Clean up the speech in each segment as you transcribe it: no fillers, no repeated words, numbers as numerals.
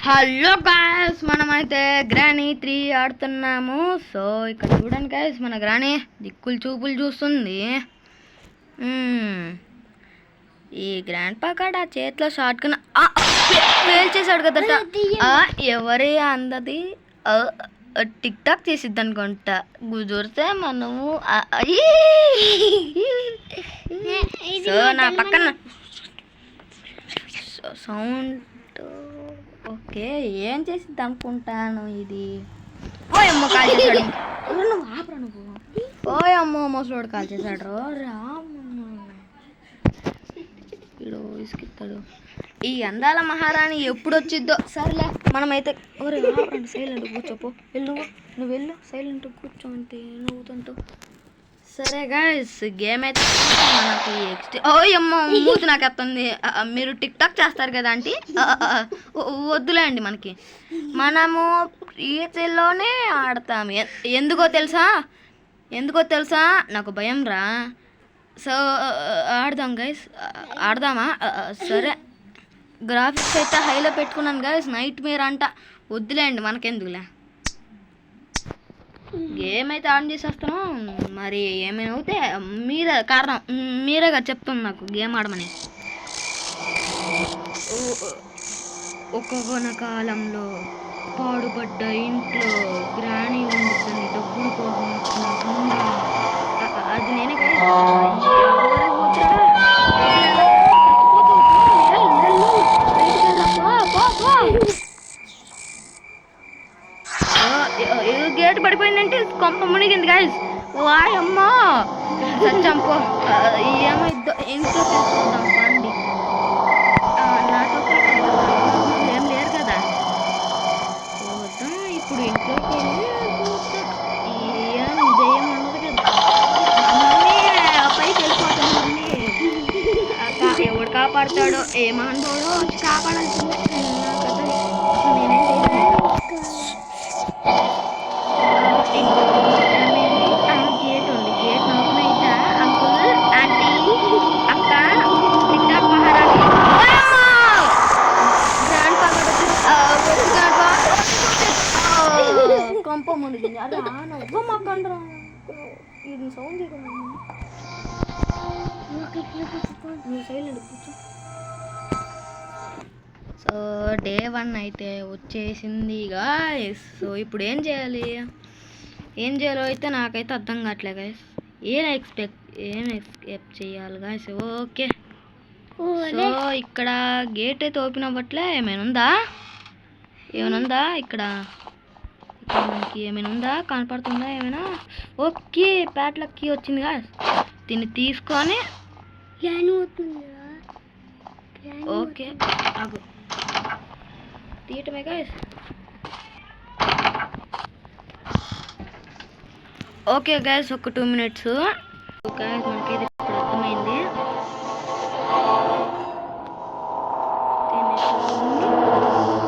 Hello guys, మనమైతే granny 3 ఆడుతున్నాము. So ఇక్కడ చూడండి గాయ్స్, మన గ్రానీ దిక్కులు చూపులు చూస్తుంది. ఈ గ్రాండ్ పా కాడ చేతిలో షార్ట్ కన్నా ఫెయిల్ చేశాడు కదట. ఎవరే అందది టిక్ టాక్ చేసిద్ది అనుకుంటా. కుదిరితే మనము సో నా పక్కన సౌండ్ ఓకే ఏం చేసిద్ది అనుకుంటాను. ఇది ఓయమ్మ కాల్ చేశాడు. నువ్వు ఆపరా, నువ్వు ఓయమ్మ ముసలోడు కాల్ చేశాడు. వీడు ఇసుకిస్తాడు. ఈ అందాల మహారాణి ఎప్పుడు వచ్చిద్దో. సర్లే మనమైతే సైలెంట్ కూర్చోపో. నువ్వు వెళ్ళు సైలెంట్ కూర్చో అంటే నవ్వుతుంటూ. సరే గాయ్స్, గేమ్ అయితే మనకి ఓయమ్మ మూతి నాకు ఎత్తుంది. మీరు టిక్ టాక్ చేస్తారు కదా ఆంటీ, వద్దులే అండి. మనము ఈచలోనే ఆడతాము. ఎందుకో తెలుసా నాకు భయం రా. సో ఆడదాం గైస్, ఆడదామా? సరే, గ్రాఫిక్స్ అయితే హైలో పెట్టుకున్నాను గైస్. నైట్ మేర్ అంట, వద్దులేండి మనకెందుకులే. గేమ్ అయితే ఆన్ చేసేస్తాను. మరి ఏమైనా అవుతే మీరే కారణం, మీరేగా చెప్తుంది నాకు గేమ్ ఆడమని. ఒక్కొక్క కాలంలో పాడుపడ్డ ఇంట్లో గ్రానీ ఉంటుందని డబ్బులు పోగొట్టుకున్న అది నేనే గేట్ పడిపోయిందంటే కొంప మునిగింది గాయస్. వాయమ్మా సచ్చంపో. ఏమైద్దో ఇంట్లో చూద్దాం పండి. నాతో ఏం లేరు కదా, చూద్దాం ఇప్పుడు ఇంట్లోకి వెళ్ళి ఏం దయ్యం ఉండదు కదా. పైకి వెళ్ళిపోతుంది. ఎవడు కాపాడుతాడో ఏమంటాడో వచ్చి కాపాడాల్సిందే. నేనేం చేయలేదు. గేట్ ఉంది, గేట్ ఓపెన్ అయితే అంకుల్ ఆంటీ అక్క టిక్టాక్ మహారాణి కొంప మునిగింది. అదే నవ్వ మాకండ్రా. ఇది సౌండ్ సైలెంట్ కూర్చో. సో డే 1 అయితే వచ్చేసింది గాయస్. సో ఇప్పుడు ఏం చేయాలో అయితే నాకైతే అర్థం కావట్లే గాయస్. ఏం ఎక్స్పెక్ట్ చేయాలి గాయస్. ఓకే, సో ఇక్కడ గేట్ అయితే ఓపెన్ అవ్వట్లే. ఏమైనా ఉందా ఇక్కడ మనకి? ఏమైనా ఉందా, కనపడుతుందా ఏమైనా? ఓకే, ప్యాట్లకి కీ వచ్చింది గాయస్. దీన్ని తీసుకొని ఓకే ఆగు తీయటమే గాయస్. ఓకే గాయస్, ఒక 2 minutes గాయస్. మనకైతే ఇప్పుడు అర్థమైంది.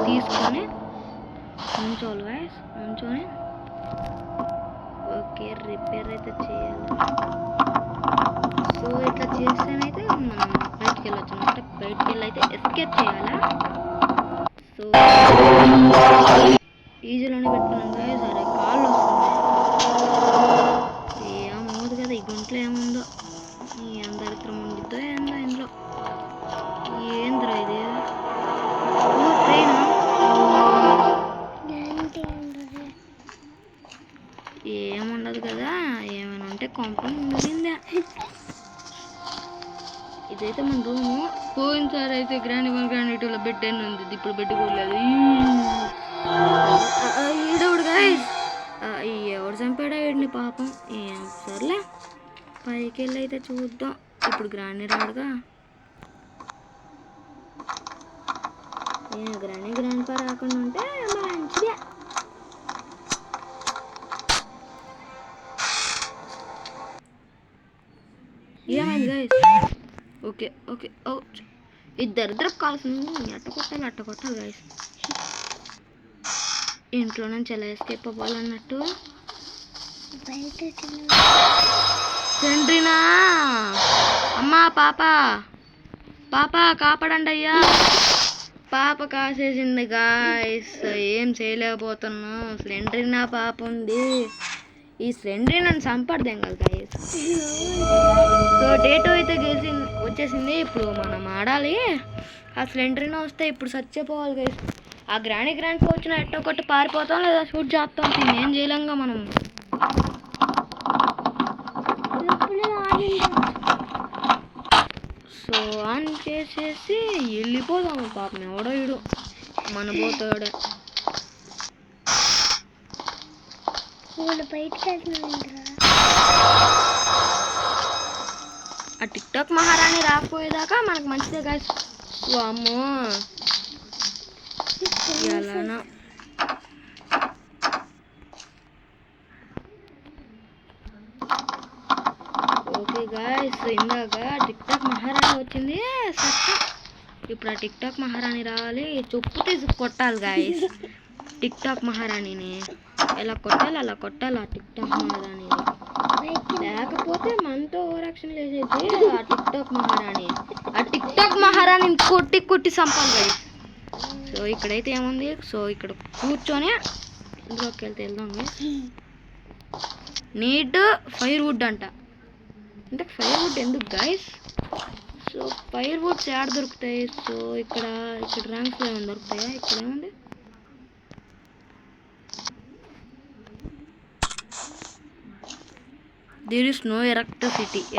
తీసుకొని ఉంచోవాలి గాయస్, ఉంచొని ఓకే రిపేర్ అయితే చేయాలి. సో ఇట్లా చేస్తేనైతే మనం బయటికి వెళ్ళొచ్చు అనమాట. బయటికి వెళ్ళి అయితే ఎస్కేప్ చేయాలా. సో ఈజీలోనే పెట్టుకున్నాం గాయస్. అరే కాళ్ళు వస్తుంది. ఏమవుతుంది కదా, ఈ గుంట్లో ఏముందో, ఈ అందరిత్రం ఉండిద్దో ఏందో ఇందులో. ఏంద్రా ఇది? ట్రైన్ ఏముండదు కదా. ఏమైనా ఉంటే కొంప మునిగిందా. ఇదైతే మన రూము. పోయినసారి అయితే గ్రాండ్ 2లో బెడ్ అని ఉంది, ఇప్పుడు బెడ్ పోలేదు. ఈడవుడు గాయస్, ఎవడు చంపాడా వీడిని పాపం. సర్లే పైకి వెళ్ళి అయితే చూద్దాం. ఇప్పుడు గ్రాండ్ రాడుగా. గ్రాండ్ పా రాకుండా ఉంటే మంచిదే. ఏమైంది గాయస్? ఓకే ఇద్దరిద్దరు కావాల్సింది. అట్ట కొట్టాలి గాయస్. ఇంట్లో నుంచి ఎలా ఎస్కేప్ అవ్వాలన్నట్టు. తండ్రినా అమ్మా పాప కాపాడండి అయ్యా. పాప కాసేసింది గాయస్. ఏం చేయలేకపోతున్నాం. స్లెండరీనా పాప ఉంది. ఈ స్లెండరీ నన్ను చంపడదేం కదా గాయస్. సో డే 2 అయితే వచ్చేసింది. ఇప్పుడు మనం ఆడాలి. ఆ స్లెండరీనా వస్తే ఇప్పుడు చచ్చిపోవాలి గాయస్. ఆ గ్రాండ్ వచ్చిన ఎట్టో కొట్టి పారిపోతాం లేదా షూట్ చేస్తాం. ఏం చేయలేంగా మనం. సో ఆన్ చేసేసి వెళ్ళిపోదాము. పాపం ఎవడో ఇడు మన పోతాడు. ఆ టిక్ టాక్ మహారాణి రాకపోయేదాకా మనకు మంచిదే గాయస్. అమ్మో ఎలానా ఓకే గాయస్. ఇందాక టిక్ టాక్ మహారాణి వచ్చింది. ఇప్పుడు ఆ టిక్ టాక్ మహారాణి రావాలి. చొప్పు తీసి కొట్టాలి గాయస్. టిక్ టాక్ మహారాణిని ఎలా కొట్టాలి అలా కొట్టాలి. ఆ టిక్ టాక్ మహారాణిని లేకపోతే మనతో ఓవర్ యాక్షన్ లేసేది. ఆ టిక్ టాక్ మహారాణిని కొట్టి చంపాలి గాయస్. సో ఇక్కడైతే ఏముంది. సో ఇక్కడ కూర్చొని ఇందులోకి వెళ్దాం. నీట్ ఫైర్ వుడ్ అంట. అంటే ఫైర్ వుడ్ ఎందుకు గాయస్. సో ఫైర్ వుడ్స్ ఏడ దొరుకుతాయి. సో ఇక్కడ ర్యాంక్స్లో ఏమైనా దొరుకుతాయా. ఇక్కడ ఏముంది. There is no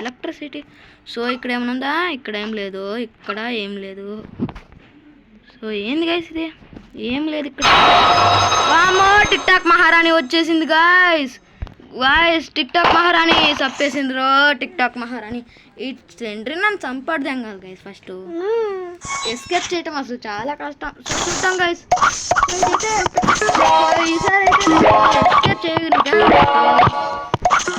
electricity. So ఇక్కడ ఏమైనా ఉందా. ఇక్కడ ఏం లేదు. ఇక్కడ ఏం లేదు. సో ఏంది గాయస్ ఇది. ఏం లేదు ఇక్కడ. వామో టిక్ టాక్ మహారాణి వచ్చేసింది గాయస్. టిక్ టాక్ మహారాణి చంపేసింది రో. టిక్ టాక్ మహారాణి ఈ స్లెండరీ నన్ను చంపడదేం కాదు గైస్. ఫస్ట్ ఎస్కేప్ చేయటం అసలు చాలా కష్టం. చూద్దాం గైస్. ఈసారి ఎస్కేప్ చేయగలిగా.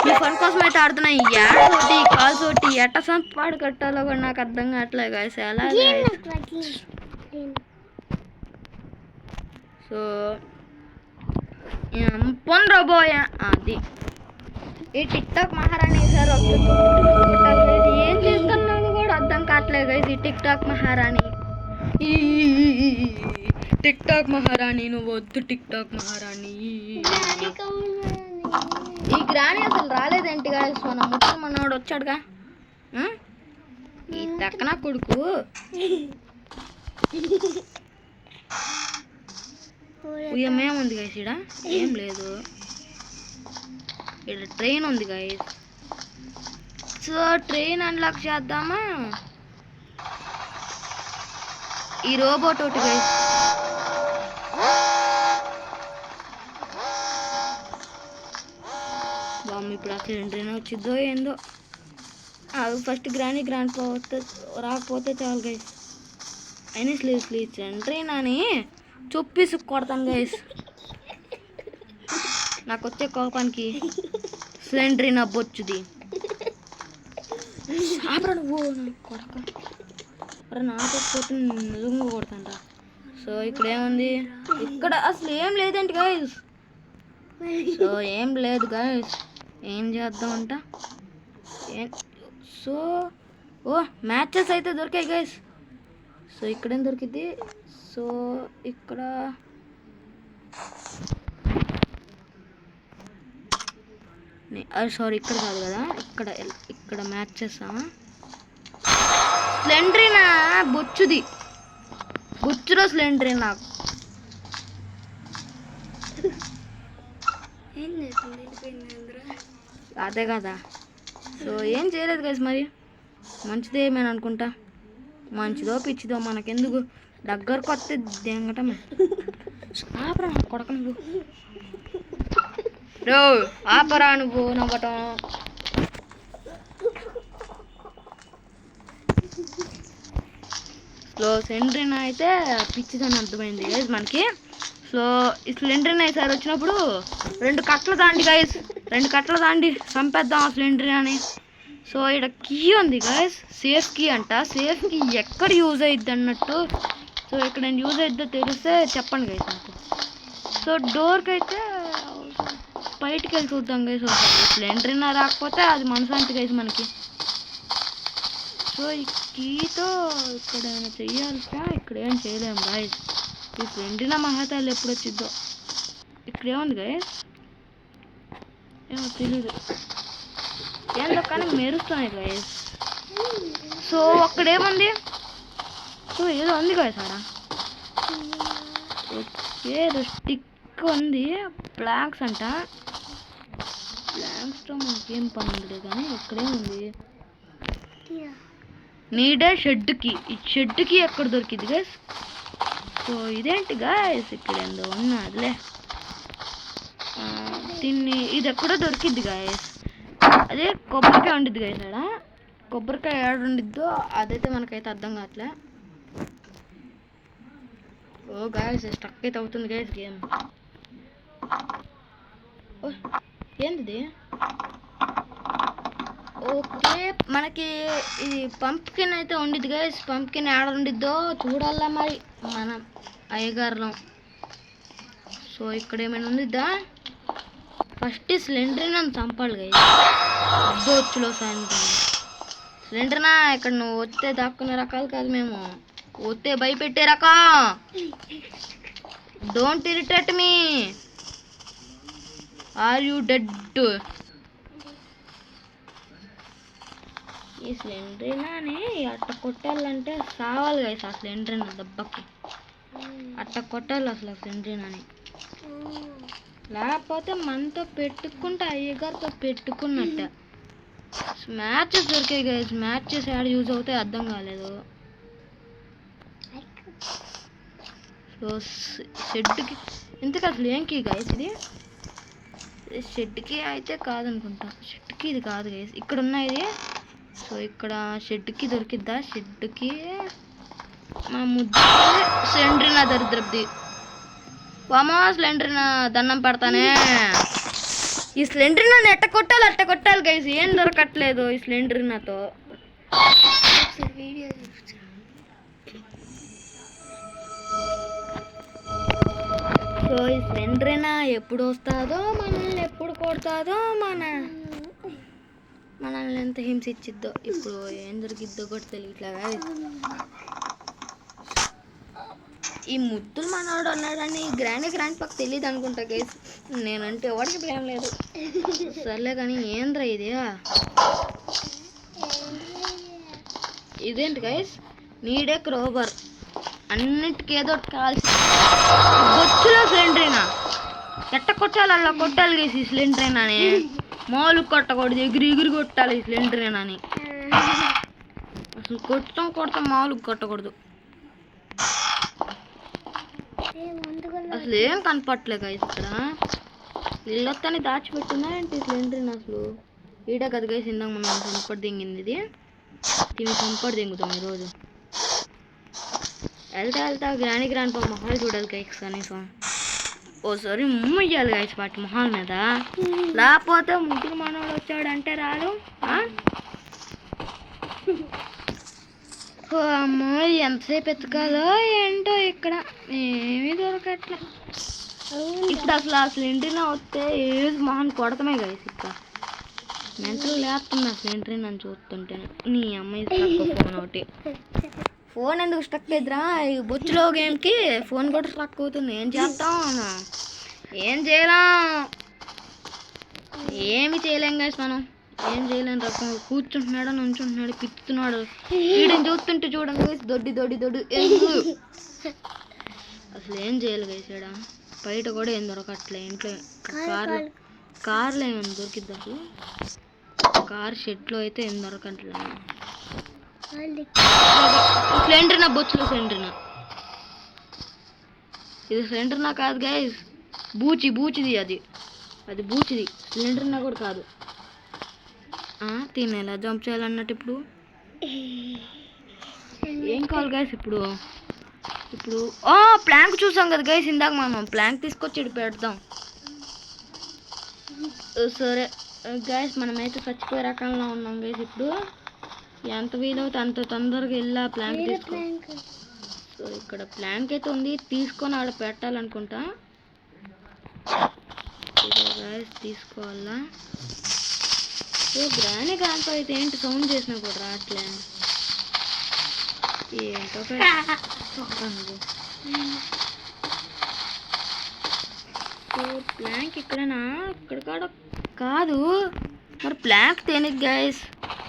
ఈ ఫన్ కోసం అయితే ఆడుతున్నా. యాడ్తోటి కాల్స్ తోటి ఎట్ట సంపాడు కట్టాలో కూడా నాకు అర్థం కావట్లేదు గైస్. ఎలా సో పొందబోయా అది ఈ టిక్ టాక్ మహారాణి సార్ ఏం చేస్తున్నాను కూడా అర్థం కావట్లేదు గైస్. ఈ టిక్ టాక్ మహారాణి నువ్వు వద్దు. టిక్ టాక్ మహారాణి ఈ గ్రాని అసలు రాలేదేంటి గాయస్. మన ముఖ్యం మనోడు వచ్చాడుగా. ఈ తక్కన కొడుకు. ఏముంది గాయస్. ఇక్కడ ఏం లేదు. ఇక్కడ ట్రైన్ ఉంది గాయస్. సో ట్రైన్ అన్లాక్ చేద్దామా. ఈ రోబోట్ ఒకటి గాయస్. ఇప్పుడు అసలు ట్రైన్ వచ్చిద్దో ఏందో. అది ఫస్ట్ గ్రాండ్ రాకపోతే చాలు గైస్. అయినా స్లీవ్ ట్రైన్ అని చొప్పేసి కొడతాను గైస్. నాకు వచ్చే కోపానికి సిలిండర్ నవ్వొచ్చుది. ఆపరా నువ్వు కొడక. నాకపోతే నిజంగా కొడతాను. సో ఇక్కడ ఏముంది. ఇక్కడ అసలు ఏం లేదండి గైస్. సో ఏం లేదు గైస్. ఏం చేద్దామంట. సో మ్యాచెస్ అయితే దొరికాయి గైస్. సో ఇక్కడేం దొరికింది. సో ఇక్కడ సారీ ఇక్కడ కాదు కదా. ఇక్కడ మ్యాచెస్. స్లెండరీనా బొచ్చులో స్లెండరీ నాకు. అదే కదా. సో ఏం చేయలేదు గైస్. మరి మంచిదే ఏమైనా అనుకుంటా. మంచిదో పిచ్చిదో మనకెందుకు. దగ్గరకు వస్తే దెంగటమే. ఆపరా కొడక నువ్వు. ఆపరా నువ్వు నవ్వటం. సో సిలిండరీనా అయితే పిచ్చిదని అర్థమైంది గైస్ మనకి. సో ఈ సిలిండరీనా ఈసారి వచ్చినప్పుడు 2 కట్టలు దాండి గైస్. 2 కట్టలు దాండి చంపేద్దాం ఆ సిలిండరీనాని. సో ఇక్కడ కీ ఉంది గైస్. సేఫ్ కీ అంట. సేఫ్ కీ ఎక్కడ యూజ్ అయ్యిద్ది అన్నట్టు. సో ఇక్కడ యూజ్ అయిద్దో తెలిస్తే చెప్పండి గైస్ నాకు. సో డోర్కి అయితే బయటికి వెళ్ళి చూద్దాం గైస్. సిలిండరీనా రాకపోతే అది మనశాంతి గైస్ మనకి. సో కీతో ఇక్కడ ఏమైనా చెయ్యాలిగా. ఇక్కడ ఏం చేయలేము గాయస్. ఈ ఫ్రెండిన మహాతాలు ఎప్పుడు వచ్చిద్దో. ఇక్కడ ఏముంది గాయస్? ఏమో తెలీదు, ఏందో కానీ మెరుస్తున్నాయి గాయస్. సో అక్కడేముంది? సో ఏదో ఉంది గాయస్ ఆడ. ఓకే, ఏదో స్టిక్ ఉంది. ప్లాంక్స్ అంట. ప్లాంక్స్తో మనకేం పని ఉండదు కానీ ఇక్కడేముంది? నీడే షెడ్కి. ఈ షెడ్కి ఎక్కడ దొరికింది గైస్? సో ఇదేంటి గాయస్? ఇక్కడ ఏందో ఉన్నదిలే. దీన్ని ఇది ఎక్కడో దొరికిద్ది గాయస్. అదే కొబ్బరికాయ ఉండిద్ది గాయస్ ఆడ. కొబ్బరికాయ ఏడ ఉండిద్దో అదైతే మనకైతే అర్థం కావట్లే. ఓ గాయస్ స్టక్ అయితే అవుతుంది గాయస్ గేమ్. ఏంటిది? ఓకే, మనకి ఇది పంప్కిన్ అయితే ఉండిద్ది గైస్. పంప్కిన్ ఏడ ఉండిద్దో చూడాలా మరి మనం అయ్యగారులో. సో ఇక్కడ ఏమైనా ఉండిద్దా? ఫస్ట్ సిలిండర్ నన్ను చంపాలి గైస్. అద్దొచ్చులో సాయంత్రం సిలిండర్నా. ఇక్కడ నువ్వు వస్తే దాక్కునే రకాలు కాదు మేము. వస్తే భయపెట్టే రకం. Don't irritate me. Are you dead? ఈ సిలిండర్ని అట్ట కొట్టాలంటే సావాలి గైస్. ఆ సిలిండర్ దెబ్బకి అట్ట కొట్టాలి అసలు ఆ సిలిండర్ని. లేకపోతే మనతో పెట్టుకుంటే అయ్యగారితో పెట్టుకున్నట్ట. మ్యాచెస్ దొరికాయి గైస్. మ్యాచెస్ యాడ్ యూజ్ అవుతాయి అర్థం కాలేదు. సో షెడ్కి ఇంతకు అసలు ఏంకి గైస్ ఇది? షెడ్కి అయితే కాదనుకుంటా. షెడ్కి ఇది కాదు గైస్. ఇక్కడ ఉన్నాయి ఇది. సో ఇక్కడ షెడ్కి దొరికిద్దా? షెడ్కి మా ముద్ద సిలిండర్ నా దరిద్రది. వామా సిలిండర్ నా దండం పెడతానే. ఈ సిలిండర్ నన్ను ఎట్ట కొట్టాలి గైస్. ఏం దొరకట్లేదు ఈ సిలిండర్ నాతో. సో ఈ సిలిండర్ నా ఎప్పుడు వస్తుందో, మనల్ని ఎప్పుడు కొడతాదో, మనల్ని ఎంత హింసించిద్దో. ఇప్పుడు ఏం దొరికిద్దో కూడా తెలియట్లేదా? ఈ ముద్దులు మనవాడు అన్నాడని గ్రాండ్ పక్క తెలియదు అనుకుంటా గైస్. నేనంటే ఎవరికి ప్రేమ లేదు. సర్లే కానీ ఏంద్రా ఇది? ఇదేంటి గైస్? నీడే క్రోబర్. అన్నిటికీ ఏదో కాల్సి బొచ్చులో సిలిండరేనా. ఎట్ట కొట్టాలి అలా కొట్టాలి గైస్ ఈ సిలిండరేనాని. మాలు కొట్టకూడదు, ఎగిరి కొట్టాలి ఈ సిలిండరేనాని. అసలు కొడతాం మాలు కొట్టకూడదు. అసలు ఏం కనపట్లే గైస్ ఇక్కడ. ఇళ్ళొత్తని దాచిపెట్టినా ఏంటి సిలిండర్? అసలు ఈడ కదా గైస్ ఇందాక మనం సంపటి దింగింది. ఇది సంపటి దింగుతాం ఈరోజు. వెళ్తా గ్రాండ్ పా మొహాలు చూడాలి గైస్ కనీసం. ఓసారి ముయ్యాలి గైస్ వాటి మొహాల మీద. లేకపోతే ముగ్గురు మనవాడు వచ్చాడంటే రాడు. అమ్మో ఎంతసేపు ఎత్తుకాలో ఏంటో ఇక్కడ ఏమీ దొరకట్లే. ఇప్పుడు అసలు ఆ సిలిండర్ వస్తే ఏజ్ మొహన్ కొడతామే గైస్. ఇక్కడ మెంటల్ లేస్తుంది ఆ సిలిండర్ నన్ను చూస్తుంటే. నీ అమ్మాయి ఫోన్ ఒకటి. ఫోన్ ఎందుకు స్టక్ అయిద్దిరా? ఈ బొచ్చులో గేమ్కి ఫోన్ కూడా స్టక్ అవుతుంది. ఏం చేస్తాం? ఏం చేయలేం గైస్. మనం ఏం చేయలేని రకం. కూర్చుంటున్నాడు, నుంచుంటున్నాడు, పిచ్చుతున్నాడు. వీడిని చూస్తుంటే చూడండి గైస్. దొడ్డి అసలు ఏం చేయాలి గైస్? ఇక్కడ బయట కూడా ఏం దొరకట్లే. ఇంట్లో కార్లో ఏమైనా దొరికిద్ది అసలు? కార్ షెడ్లో అయితే ఏం దొరకట్లే. సిలిండర్ నా బొచ్చులో సిలిండర్ నా. ఇది సిలిండర్ నా కాదు గైస్. బూచిది అది బూచిది. సిలిండర్ నా కూడా కాదు. తిని ఎలా జంప్ చేయాలన్నట్టు. ఇప్పుడు ఏం కావాలి గైస్? ఇప్పుడు ప్లాంక్ చూసాం కదా గైస్ ఇందాక. మనం ప్లాంక్ తీసుకొచ్చి ఇటు పెడదాం. సరే గైస్ మనమైతే చచ్చిపోయే రకంలో ఉన్నాం గైస్. ఇప్పుడు ఎంత వీలవుతే అంత తొందరగా వెళ్ళి ప్లాంక్ తీసుకో. సో ఇక్కడ ప్లాంక్ అయితే ఉంది. తీసుకొని ఆడ పెట్టాలనుకుంటా. గైస్ తీసుకోవాలా? గ్రాండ్ అయితే ఏంటి సౌండ్ చేసినా కూడా రావట్లే. ఏంటో ప్లాంక్ ఇక్కడనా ఇక్కడ కాడ కాదు మరి ప్లాంక్ తేనికి గైస్.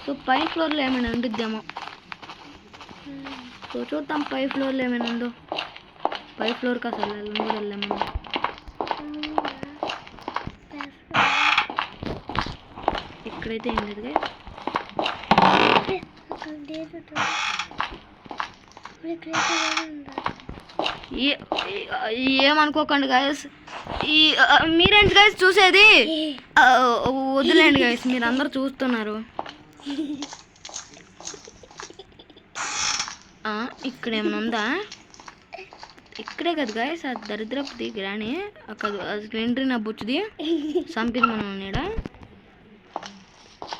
సో పై ఫ్లోర్లో ఏమైనా ఉండిద్దామో. సో చూద్దాం పై ఫ్లోర్లో ఏమైనా ఉందో. పై ఫ్లోర్కి అసలు వెళ్ళాము. ఇక్కడైతే ఏం లేదు గైస్. ఏమనుకోకండి గైస్. మీరేంటి గైస్ చూసేది? వదిలేండి గైస్, మీరు అందరు చూస్తున్నారు. ఇక్కడ ఏమైనా ఉందా? ఇక్కడే కదా గైస్ ఆ దరిద్రపుది గ్రాని అసలు ఎంట్రీ నా బుచ్చుది సంపింది మనం ఉన్నాడా.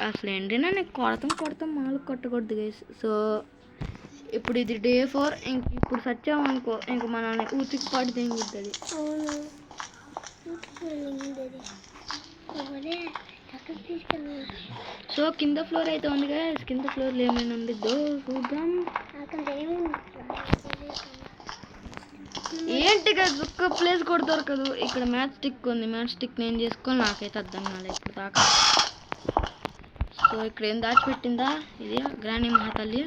అసలు ఎంట్రీనా నేను కొడతాం మాలు కొట్టకూడదు గైస్. సో ఇప్పుడు ఇది డే 4. ఇప్పుడు సచ్చామనుకో ఇంక మనల్ని ఊతికి పాటు తెంగుతుంది. సో కింద ఫ్లోర్ అయితే ఉంది గైస్. కింద ఫ్లోర్లో ఏమైనా ఉండిద్దో చూద్దాం. ఏంటి గైస్ ఒక్క ప్లేస్ కూడా దొరకదు. ఇక్కడ మ్యాచ్ స్టిక్ ఉంది. మ్యాచ్ స్టిక్ నేను చేసుకొని నాకైతే అర్థం కాలేదు ఇప్పుడు దాకా. సో ఇక్కడ ఏం దాచిపెట్టిందా ఇది గ్రాని మహాతల్లి.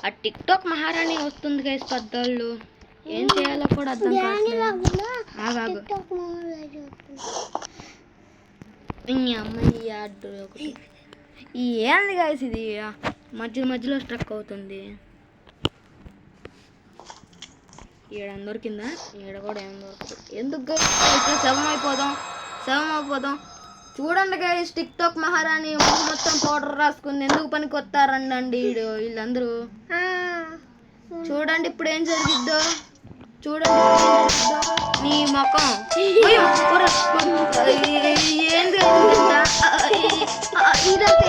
ఆ టిక్ టాక్ మహారాణి వస్తుంది గైస్. పెద్దోళ్ళు ఏం చేయాలో కూడా అర్థం కావట్లేదు. అమ్మాయి ఆడు ఒకటి ఏంది గైస్ ఇది మధ్యలో స్ట్రక్ అవుతుంది. ఏడ దొరికిందా? ఏడ కూడా ఏం దొరకదు. ఎందుకు గైస్ ఇక్కడ శవం అయిపోదాం. చూడండి గైస్ టిక్ టాక్ మహారాణి మొత్తం పౌడర్ రాసుకుంది. ఎందుకు పనికి వస్తారండి వీళ్ళందరూ? చూడండి ఇప్పుడు ఏం జరిగిద్దో. నీ మొఖం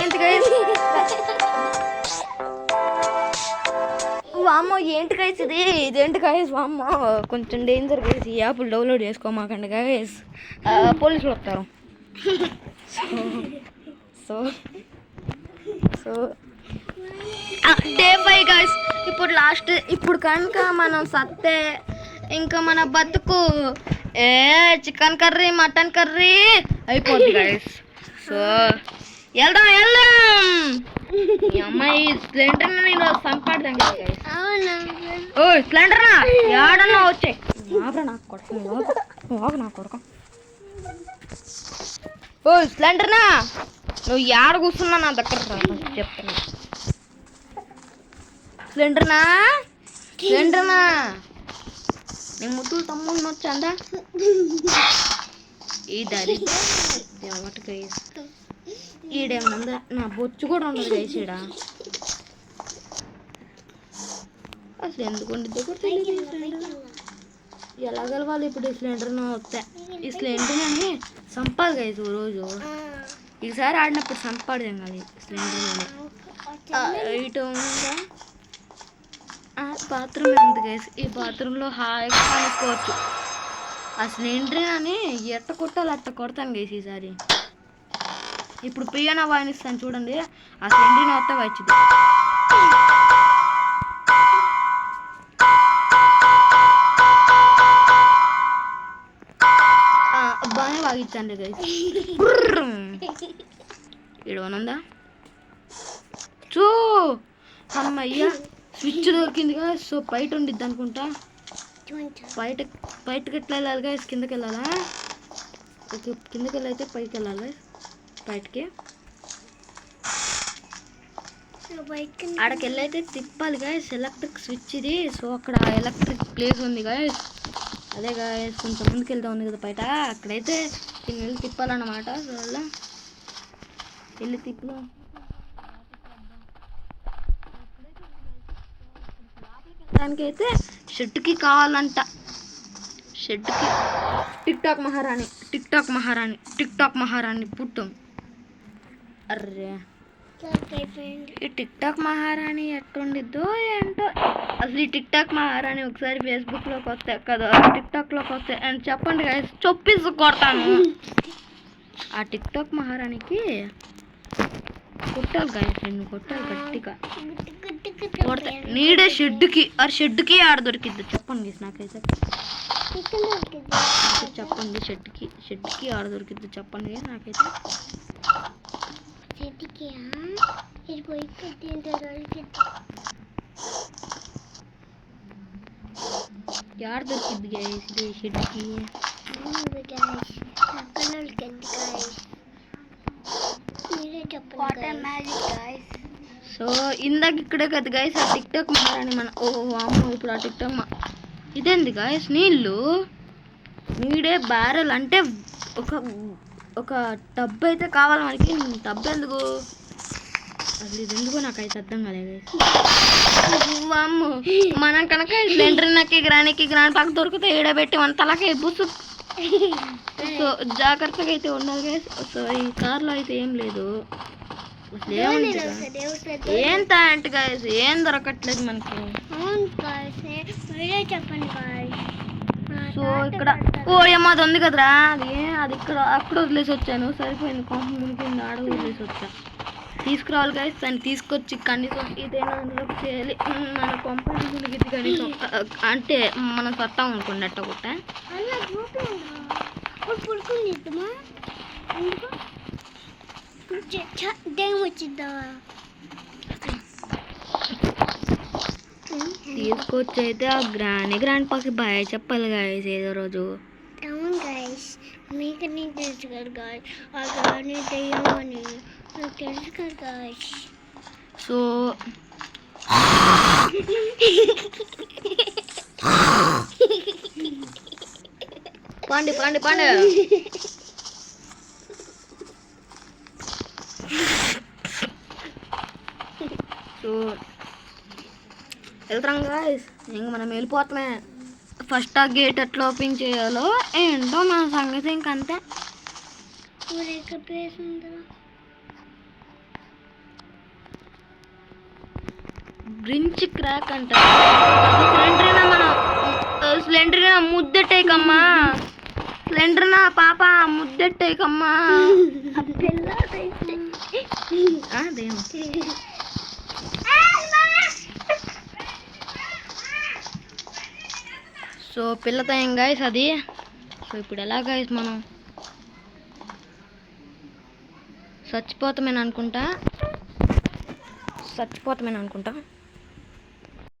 ఏంటి గైస్? వామ్మో ఏంటి గైస్ ఇదేంటి గైస్? వామ్మో కొంచెం డేంజర్ గైస్. ఈ యాప్లు డౌన్లోడ్ చేసుకోమాకండి గైస్, పోలీసులు వస్తారు. So day 5 guys. ఇప్పుడు లాస్ట్. ఇప్పుడు కనుక మనం సత్తే ఇంకా మన బతుకు చికెన్ కర్రీ మటన్ కర్రీ అయిపోద్ది గైస్. సో వెళ్దాం. ఈ అమ్మాయి స్ప్లెండర్ నేను సంపాడదాం గైస్. ఓ స్ప్లెండరా ఏడన్నా వచ్చే నాకు కొడక. ఓ స్ప్లెండర్నా నువ్వు ఏడ కూర్చున్నా నా దగ్గర చెప్తున్నా. స్ప్లెండర్నా నీ ముద్దులు తమ్ముడిని వచ్చాందా? ఈ దారి ఈడేమన్నా నా బొచ్చు కూడా ఉండదు గైసీడ. అసలు ఎందుకు ఉండిద్దో కూడా తెలియదు. ఎలా కలవాలి ఇప్పుడు ఈ సిలిండర్ను వస్తే? ఈ సిలిండర్ని సంపాలి గైస్ ఓ రోజు. ఈసారి ఆడినప్పుడు సంపాడు తెంగాలి సిలిండర్లోనే. ఇటు ఉందా బాత్రూమ్ ఉంది గైస్. ఈ బాత్రూంలో హాయిగా అనుకోవచ్చు. ఆ సిలిండర్ అని ఎట్ట కొట్టాలి అట్ట కొడతాను గైస్ ఈసారి. ఇప్పుడు పియానో వాయిస్తాను చూడండి. ఆ సిలిండర్ని వస్తే వచ్చింది. బాగానే వాగించండి గైస్. ఇడవనుందా చూ అమ్మయ్యా స్విచ్ దొరికిందిగా. సో బయట ఉండిద్ది అనుకుంటా. బయటకి ఎట్లా వెళ్ళాలి గైస్? కిందకి వెళ్ళాలా? కిందకి వెళ్ళైతే పైకి వెళ్ళాలి. బయటకి ఆడకి వెళ్ళైతే తిప్పాలి గైస్. ఎలక్ట్రిక్ స్విచ్ ఇది. సో అక్కడ ఎలక్ట్రిక్ ప్లేస్ ఉంది గైస్. అదే గైస్ కొంచెం ముందుకు వెళ్తా ఉంది కదా బయట. అక్కడైతే వెళ్ళి తిప్పాలన్నమాట. సో అలా వెళ్ళి తిప్పులో దానికైతే షెడ్కి కావాలంట. షెడ్కి టిక్ టాక్ మహారాణి పుట్టం. అర్రే ఈ టిక్ టాక్ మహారాణి ఎట్టుండిద్దో ఏంటో. అసలు ఈ టిక్ టాక్ మహారాణి ఒకసారి ఫేస్బుక్లోకి వస్తే కదా టిక్ టాక్లోకి వస్తే అని చెప్పండి గైస్, చొప్పించు కొడతాను. ఆ టిక్ టాక్ మహారాణికి కొట్టాలి గాయస్, నిన్ను కొట్టాలి గట్టిగా కొడతా. నీడే షెడ్కి షెడ్కి ఆడ దొరికిద్ది చెప్పండి గైస్ నాకైతే. చెప్పండి షెడ్కి ఆడ దొరికిద్ది చెప్పండి గైస్ నాకైతే. యాడ దొరికిద్ది గైస్ ఇది షెడ్కి. సో ఇందాక ఇక్కడే కదా గైస్ ఆ టిక్ టాక్ మహారాణి మన అమ్మో ఇప్పుడు ఆ టిక్ టాక్ ఇదేంది గైస్ నీళ్ళు నీడే బ్యారెల్ అంటే ఒక టబ్ అయితే కావాలి మనకి. టబ్ ఎందుకు అసలు ఇది ఎందుకు నాకైతే అర్థం కాలేదు. అమ్మో మనం కనుక సిలిండర్ నక్కి గ్రాండ్ పాక్ దొరికితే ఈడబెట్టి మన తలకి బుసు. సో జాగ్రత్తగా అయితే ఉండాలి గైస్. సో ఈ కార్లో అయితే ఏం లేదు అసలు ఏంట అంటే గైస్ ఏం దొరకట్లేదు మనకి. సో ఇక్కడ ఓ ఏమో అది ఉంది కదరా, అది ఇక్కడ అక్కడ వదిలేసి వచ్చాను. సరిపోయింది కొంప మునిగింది, ఆడ వదిలేసి వచ్చా. తీసుకురావాలి గైస్ దాన్ని తీసుకొచ్చి కనీసం ఇదేనా అందులోకి చేయాలి. మన కొంప మునిగిద్ది కనీసం అంటే మనం సత్తాం అనుకోండి అట్ట కొట్ట. తీసుకొచ్చి అయితే ఆ గ్రాండ్ పాకి బాయ్ చెప్పాలి గాయస్ ఏదో రోజు. అవును గాయస్ మీకు నేను తెలుసు కదా గాయస్ ఆ గ్రాని దెయ్యమని నాకు తెలుసు కదా గాయస్. సో పండి పండి పండి. సో వెళ్తాం గాయస్ ఇంక మనం వెళ్ళిపోతామే. ఫస్ట్ ఆ గేట్ ఎట్లా ఓపెన్ చేయాలో ఏంటో మన సంగతి ఇంకంతే. గ్రించ్ క్రాక్ అంట సిలిండర్ మనం సిలిండర్ ముద్దెట్టేకమ్మా సిలిండర్ నా పాప ముద్దెట్టేకమ్మా అదేమో. సో పిల్లతో ఏం గాయస్ అది. సో ఇప్పుడు ఎలా గాయస్ మనం చచ్చిపోతామని అనుకుంటా.